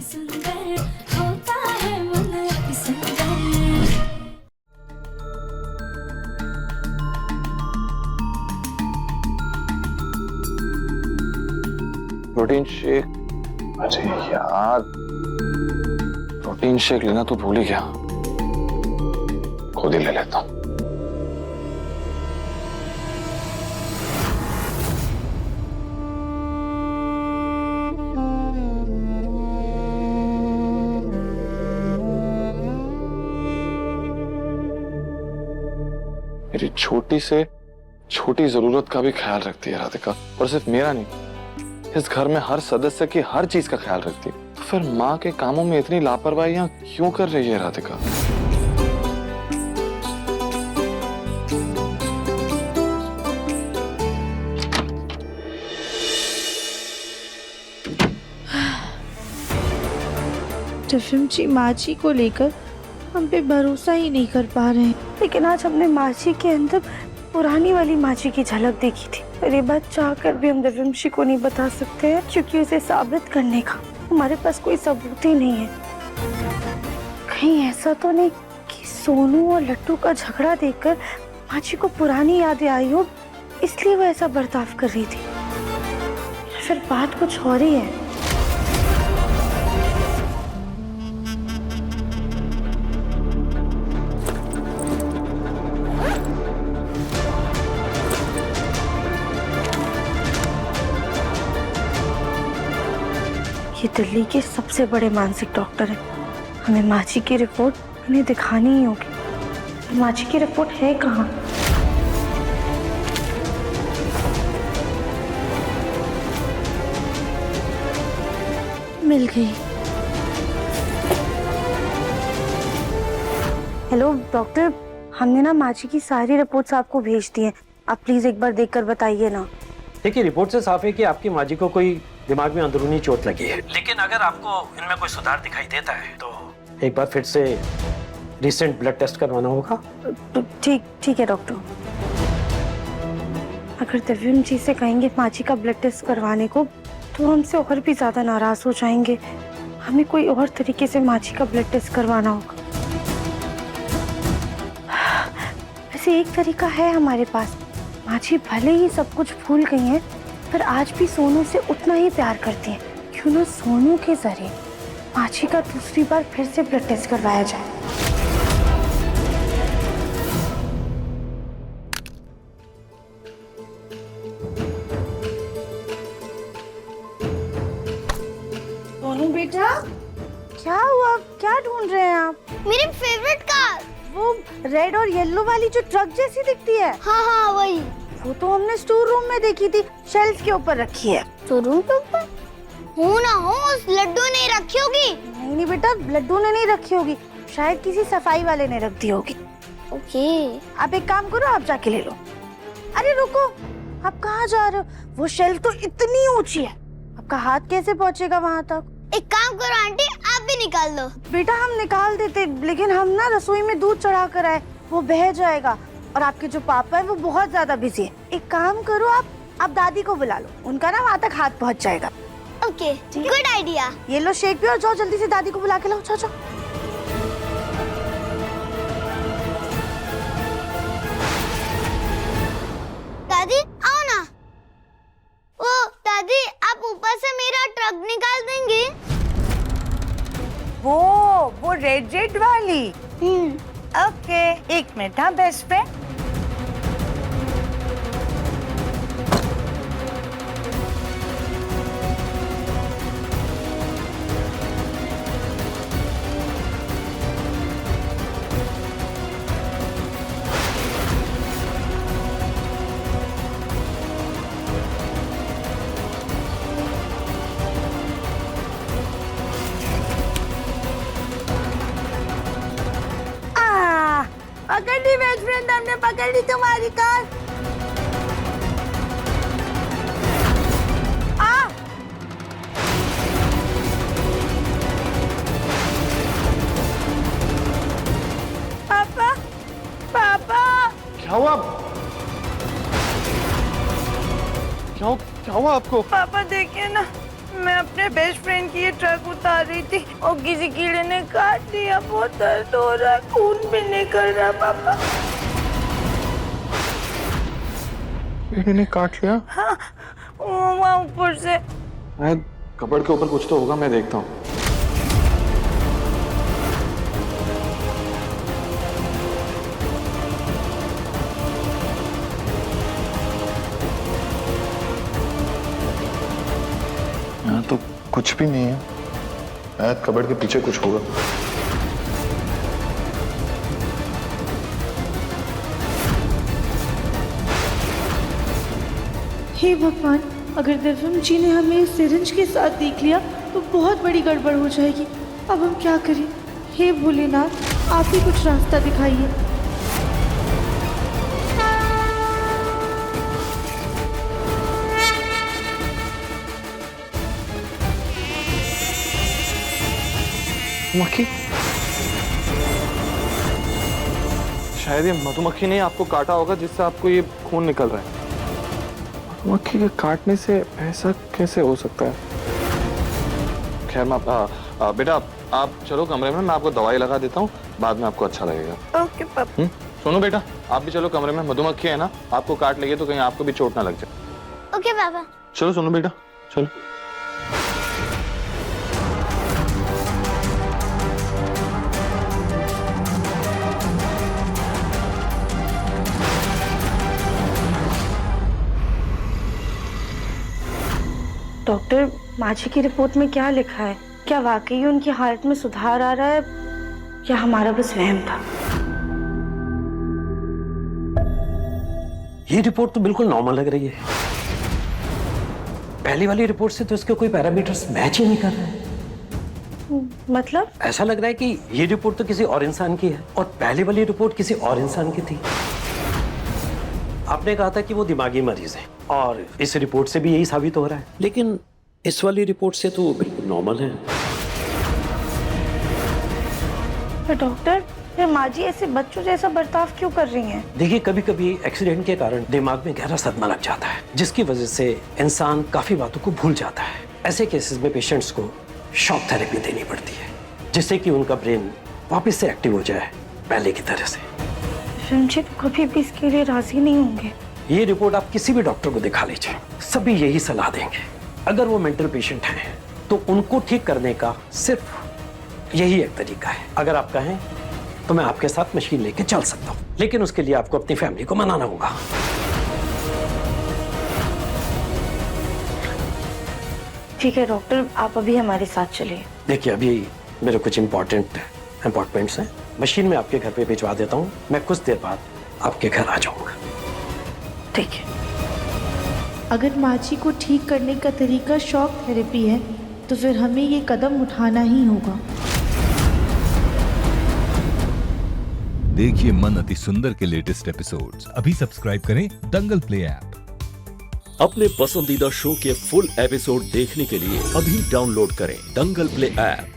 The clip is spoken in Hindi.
सुंदर होता है मन अति सुंदर। प्रोटीन शेक, अरे यार प्रोटीन शेक लेना तो भूल ही गया, खुद ही ले लेता हूं। मेरी छोटी से छोटी जरूरत का भी ख्याल रखती है राधिका, और सिर्फ मेरा नहीं, इस घर में हर सदस्य की हर चीज का ख्याल रखती है। तो फिर माँ के कामों में इतनी लापरवाहियां क्यों कर रही है राधिका? टिफिन जी माँ जी को लेकर हम पे भरोसा ही नहीं कर पा रहे हैं, लेकिन आज हमने माँ जी के अंदर पुरानी वाली माँ जी की झलक देखी थी। पर ये बात चाहकर भी हम दिव्यंशी को नहीं बता सकते हैं, क्योंकि उसे साबित करने का हमारे पास कोई सबूत ही नहीं है। कहीं ऐसा तो नहीं कि सोनू और लट्टू का झगड़ा देखकर माँ जी को पुरानी यादें आई हो, इसलिए वो ऐसा बर्ताव कर रही थी। फिर बात कुछ और ही है। ये दिल्ली के सबसे बड़े मानसिक डॉक्टर हैं। हमें माँ जी की रिपोर्ट इन्हें दिखानी ही होगी। माँ जी की रिपोर्ट है कहाँ? मिल गई। हेलो डॉक्टर, हमने ना माँ जी की सारी रिपोर्ट्स आपको भेज दी हैं। आप प्लीज एक बार देखकर बताइए ना। देखिए, रिपोर्ट से साफ है कि आपकी माँ जी को कोई दिमाग में अंदरूनी चोट लगी है, लेकिन अगर आपको इनमें कोई सुधार दिखाई देता है तो एक बार फिर से रिसेंट ब्लड टेस्ट करवाना होगा। ठीक है डॉक्टर। अगर दिव्यंशी से कहेंगे माँ जी का ब्लड टेस्ट करवाने को तो हमसे और भी ज्यादा नाराज हो जाएंगे। हमें कोई और तरीके से माँ जी का ब्लड टेस्ट करवाना होगा। वैसे एक तरीका है हमारे पास। माँ जी भले ही सब कुछ भूल गई हैं, पर आज भी सोनू से उतना ही प्यार करती हैं। क्यों ना सोनू के जरिए माँ जी का दूसरी बार फिर से ब्लड टेस्ट करवाया जाए। सोनू बेटा, क्या हुआ? क्या ढूंढ रहे हैं आप? मेरी फेवरेट कार। वो रेड और येलो वाली जो ट्रक जैसी दिखती है? हाँ हाँ वही। वो तो हमने स्टोर रूम में देखी थी, शेल्फ के ऊपर रखी है। तो रूम के ऊपर हो ना हो, उस लड्डू ने रखी होगी। नहीं बेटा, लड्डू ने नहीं रखी होगी, शायद किसी सफाई वाले ने रख दी होगी। ओके। आप एक काम करो, आप जाके ले लो। अरे रुको, आप कहाँ जा रहे हो? वो शेल्फ तो इतनी ऊंची है, आपका हाथ कैसे पहुँचेगा वहाँ तक? एक काम करो आंटी, आप भी निकाल दो। बेटा हम निकाल देते, लेकिन हम ना रसोई में दूध चढ़ा कर आए, वो बह जाएगा। और आपके जो पापा है वो बहुत ज्यादा बिजी है। एक काम करो, आप दादी को बुला लो, उनका ना वहाँ तक हाथ पहुँच जाएगा। Okay, good idea. ये लो शेक भी, और जाओ जल्दी से दादी को बुला के लाओ। जाओ जाओ। दादी आओ ना। ओ दादी, आप ऊपर से मेरा ट्रक निकाल देंगे? वो रेड वाली। ओके, एक मिनट। हाँ बेस्ट पे। पकड़ ली बेस्ट फ्रेंड, हमने पकड़ ली तुम्हारी कार। पापा, पापा। क्या हुआ? क्या हुआ आपको? पापा देखिए ना, मैं अपने बेस्ट फ्रेंड की ये ट्रक उतार रही थी और किसी कीड़े ने काट दिया। बहुत दर्द हो रहा है, खून भी निकल रहा है पापा। कीड़े ने काट लिया? हाँ, वहाँ ऊपर से। कपड़ के ऊपर कुछ तो होगा, मैं देखता हूँ। यहाँ तो कुछ भी नहीं है। शायद कपड़ के पीछे कुछ होगा। हे भगवान, अगर दिव्यम जी ने हमें इस सिरिंज के साथ देख लिया तो बहुत बड़ी गड़बड़ हो जाएगी। अब हम क्या करें? हे भोलेनाथ, आप ही कुछ रास्ता दिखाइए। मक्खी? शायद ये मधुमक्खी ने आपको काटा होगा जिससे आपको ये खून निकल रहा है। मधुमक्खी के काटने से ऐसा कैसे हो सकता है? खैर मैं बेटा आप चलो कमरे में, मैं आपको दवाई लगा देता हूँ, बाद में आपको अच्छा लगेगा। ओके पापा। सुनो बेटा, आप भी चलो कमरे में। मधुमक्खी है ना, आपको काट लेगी तो कहीं आपको भी चोट ना लग जाए। ओके पापा। चलो सुनो बेटा, चलो। डॉक्टर, माझी की रिपोर्ट में क्या लिखा है? क्या वाकई उनकी हालत में सुधार आ रहा है या हमारा बस वहम था? ये रिपोर्ट तो बिल्कुल नॉर्मल लग रही है। पहली वाली रिपोर्ट से तो इसके कोई पैरामीटर्स मैच ही नहीं कर रहे हैं। मतलब? ऐसा लग रहा है कि ये रिपोर्ट तो किसी और इंसान की है और पहली वाली रिपोर्ट किसी और इंसान की थी। आपने कहा था कि वो दिमागी मरीज है और इस रिपोर्ट से भी यही साबित हो रहा है, लेकिन इस वाली रिपोर्ट से तो बिल्कुल नॉर्मल है। पर डॉक्टर, ये माजी ऐसे बच्चों जैसा बर्ताव क्यों कर रही हैं? देखिए, कभी कभी एक्सीडेंट के कारण दिमाग में गहरा सदमा लग जाता है, जिसकी वजह से इंसान काफी बातों को भूल जाता है। ऐसे केसेस में पेशेंट्स को शॉक थेरेपी देनी पड़ती है, जिससे कि उनका ब्रेन वापस से एक्टिव हो जाए पहले की तरह से। फिल्मजी तो कभी भी इसके लिए राजी नहीं होंगे। ये रिपोर्ट आप किसी भी डॉक्टर को दिखा लीजिए, सभी यही सलाह देंगे। अगर वो मेंटल पेशेंट हैं तो उनको ठीक करने का सिर्फ यही एक तरीका है। अगर आप कहें तो मैं आपके साथ मशीन लेके चल सकता हूँ, लेकिन उसके लिए आपको अपनी फैमिली को मनाना होगा। ठीक है डॉक्टर, आप अभी हमारे साथ चलिए। देखिए, अभी मेरे कुछ इंपॉर्टेंट अपॉइंटमेंट्स हैं। मशीन में आपके घर पे भिजवा देता हूँ, मैं कुछ देर बाद आपके घर आ जाऊंगा। ठीक है। अगर माची को ठीक करने का तरीका शॉक थेरेपी है तो फिर हमें ये कदम उठाना ही होगा। देखिए मन अति सुंदर के लेटेस्ट एपिसोड्स अभी सब्सक्राइब करें दंगल प्ले ऐप। अपने पसंदीदा शो के फुल एपिसोड देखने के लिए अभी डाउनलोड करें दंगल प्ले ऐप।